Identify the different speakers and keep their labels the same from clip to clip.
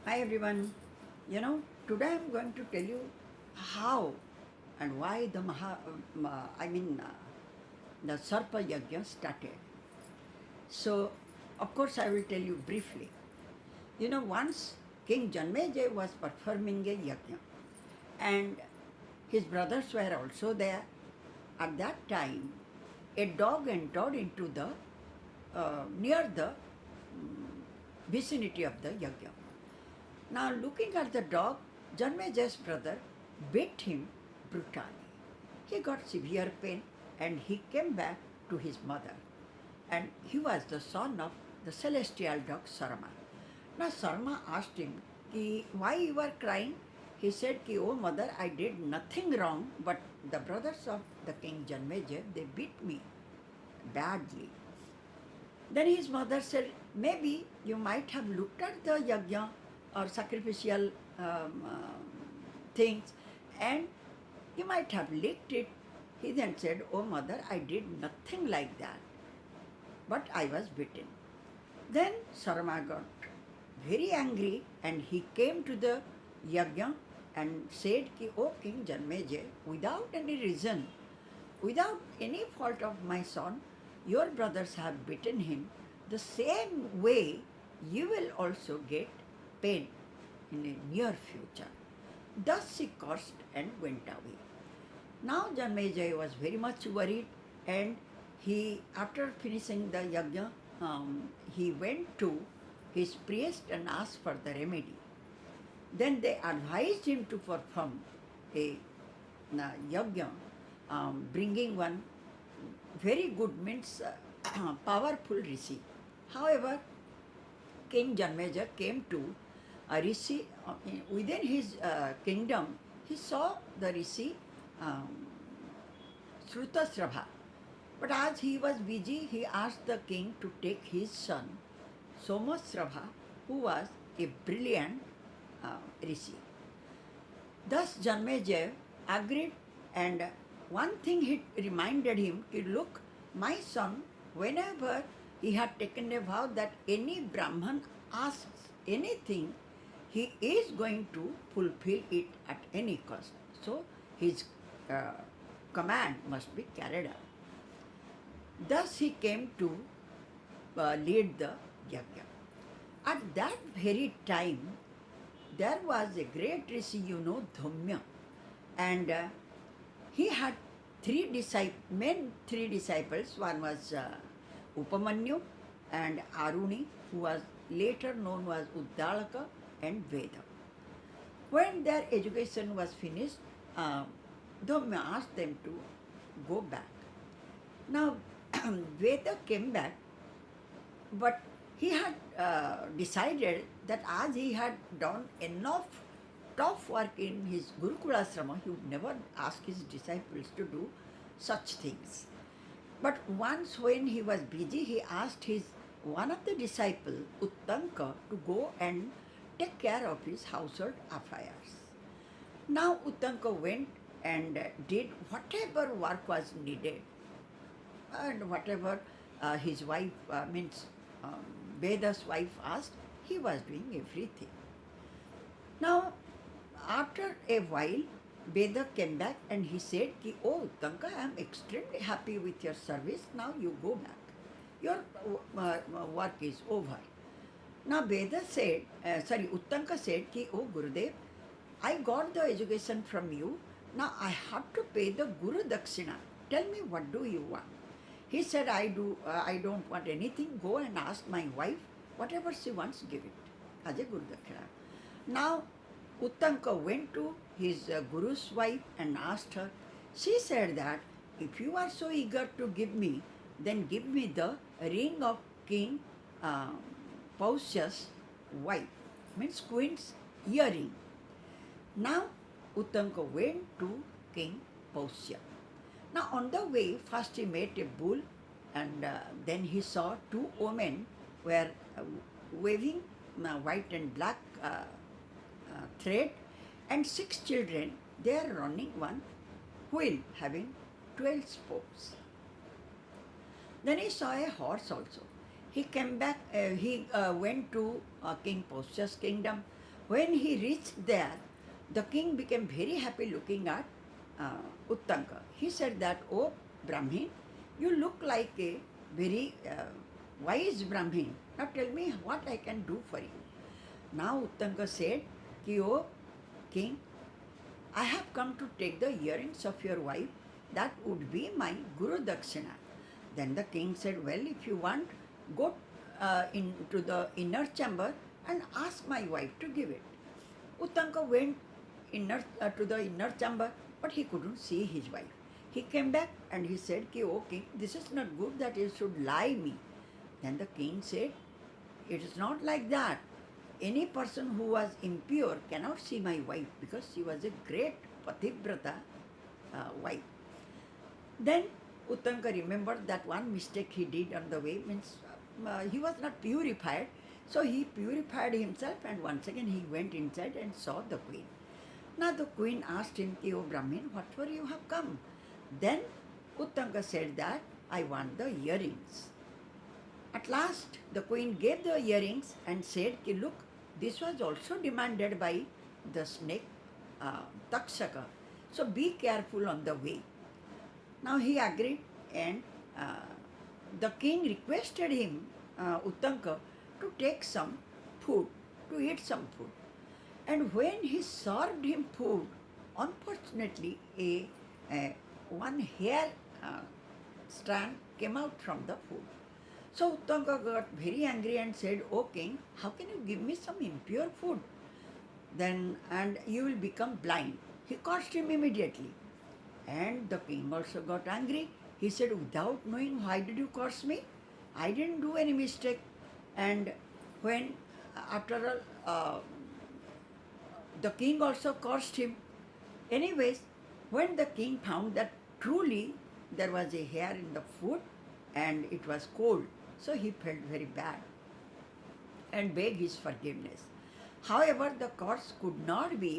Speaker 1: Hi everyone. Today I'm going to tell you how and why the Sarpa Yanga started. So, of course, I will tell you briefly. Once King Janamejaya was performing a yajna, and his brothers were also there. At that time, a dog entered into the near the vicinity of the yajna. Now, looking at the dog, Janmejaya's brother beat him brutally. He got severe pain and he came back to his mother. And he was the son of the celestial dog Sarma. Now, Sarma asked him, why you were crying? He said, oh mother, I did nothing wrong, but the brothers of the king Janmejaya, they beat me badly. Then his mother said, maybe you might have looked at the yajna or sacrificial things and you might have licked it. He then said, oh mother, I did nothing like that, but I was bitten. Then Sarma got very angry and he came to the yajna and said, oh King Janamejaya, without any reason, without any fault of my son, your brothers have beaten him. The same way you will also get pain in a near future. Thus he cursed and went away. Now Janamejaya was very much worried and he, after finishing the yajna, he went to his priest and asked for the remedy. Then they advised him to perform a yajna, bringing one very good means powerful rishi. However, King Janamejaya came to a rishi within his kingdom. He saw the rishi Srutasrabha. But as he was busy, he asked the king to take his son Somasrabha, who was a brilliant rishi. Thus Janamejaya agreed, and one thing he reminded him, look, my son, whenever he had taken a vow that any Brahman asks anything, he is going to fulfill it at any cost. So his command must be carried out. Thus he came to lead the yajna. At that very time, there was a great rishi, Dhamya, and he had three disciples. One was Upamanyu and Aruni, who was later known as Uttanka and Veda. When their education was finished, Dhamya asked them to go back. Now, Veda came back, but he had decided that as he had done enough tough work in his Gurukula asrama, he would never ask his disciples to do such things. But once when he was busy, he asked one of the disciples, Uttanka, to go and take care of his household affairs. Now Uttanka went and did whatever work was needed and whatever his wife, Veda's wife asked, he was doing everything. Now, after a while, Veda came back and he said, oh Uttanka, I am extremely happy with your service, now you go back. Your work is over. Now Veda said, Uttanka said, oh Gurudev, I got the education from you, now I have to pay the Guru Dakshina. Tell me, what do you want? He said, I don't want anything. Go and ask my wife. Whatever she wants, give it as a Guru Dakshina. Now, Uttanka went to his Guru's wife and asked her. She said that, if you are so eager to give me, then give me the ring of King Pausya's wife, means queen's earring. Now, Uttanka went to King Pausya. Now on the way, first he met a bull and then he saw two women were waving white and black thread and 6 children, they are running one wheel having 12 spokes. Then he saw a horse also. He came back, he went to King Pausya's kingdom. When he reached there, the king became very happy looking at Uttanka. He said that, "Oh, Brahmin, you look like a very wise Brahmin. Now tell me what I can do for you." Now Uttanka said, "Ki, oh king, I have come to take the earrings of your wife. That would be my Guru Dakshina." Then the king said, "Well, if you want, go into the inner chamber and ask my wife to give it." Uttanka went to the inner chamber, but he couldn't see his wife. He came back and he said, "Ki, oh king, this is not good that you should lie me." Then the king said, "It is not like that. Any person who was impure cannot see my wife because she was a great pativrata wife." Then Uttanka remembered that one mistake he did on the way, means he was not purified. So he purified himself and once again he went inside and saw the queen. Now the queen asked him, "Ki, oh Brahmin, what for you have come?" Then Uttanka said that, "I want the earrings." At last the queen gave the earrings and said, "Ki, look, this was also demanded by the snake Takshaka. So be careful on the way." Now he agreed and the king requested him, Uttanka, to take some food, to eat some food. And when he served him food, unfortunately one hair strand came out from the food. So Uttanka got very angry and said, "Oh king, how can you give me some impure food? Then and you will become blind." He cursed him immediately. And the king also got angry. He said, "Without knowing, why did you curse me? I didn't do any mistake." And when, after all, the king also cursed him. Anyways, when the king found that truly there was a hair in the food and it was cold, so he felt very bad and begged his forgiveness. However, the curse could not be,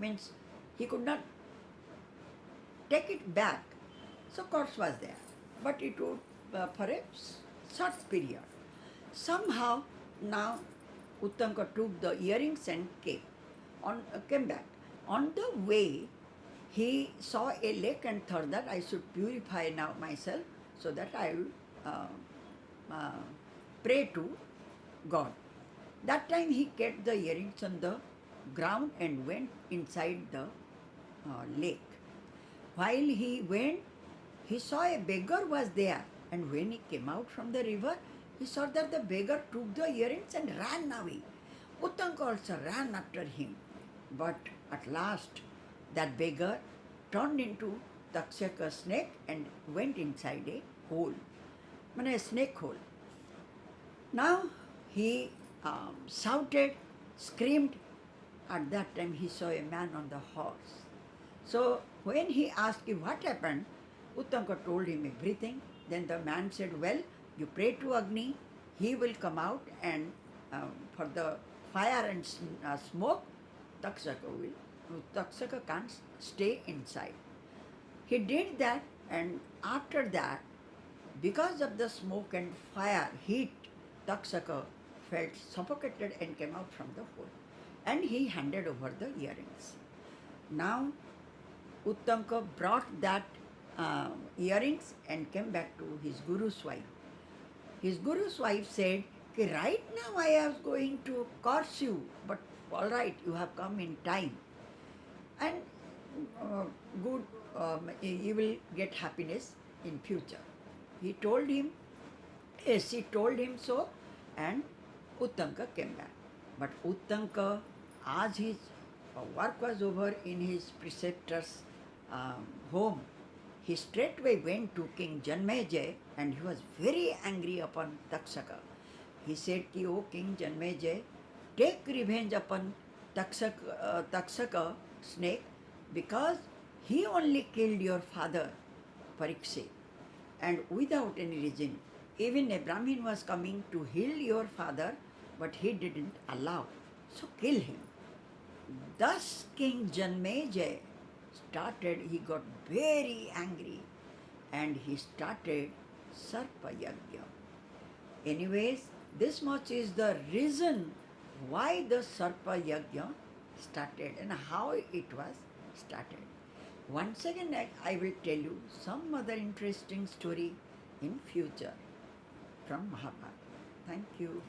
Speaker 1: means he could not take it back. So curse was there, but it would for a short period. Somehow now Uttanka took the earrings and came back. On the way, he saw a lake and thought that I should purify now myself so that I will pray to God. That time he kept the earrings on the ground and went inside the lake. While he went, he saw a beggar was there, and when he came out from the river, he saw that the beggar took the earrings and ran away. Uttanka also ran after him, but at last that beggar turned into Takshaka snake and went inside a hole, a snake hole. Now he shouted, screamed. At that time he saw a man on the horse. So when he asked him what happened, Uttanka told him everything. Then the man said, "Well, you pray to Agni, he will come out and for the fire and smoke, Takshaka can't stay inside." He did that, and after that, because of the smoke and fire, heat, Takshaka felt suffocated and came out from the hole. And he handed over the earrings. Now Uttanka brought that earrings and came back to his guru's wife. His guru's wife said, "Right now I was going to curse you, but all right, you have come in time. And good, you will get happiness in future." He told him, yes, he told him so, and Uttanka came back. But Uttanka, as his work was over in his preceptor's home, he straightway went to King Janamejaya and he was very angry upon Takshaka. He said, "O King Janamejaya, take revenge upon Takshaka snake because he only killed your father, Parikshit, and without any reason. Even a Brahmin was coming to heal your father, but he didn't allow. So kill him." Thus King Janamejaya he got very angry and he started Sarpa Yanga. Anyways, this much is the reason why the Sarpa Yanga started and how it was started. Once again, I will tell you some other interesting story in future from Mahabharata. Thank you.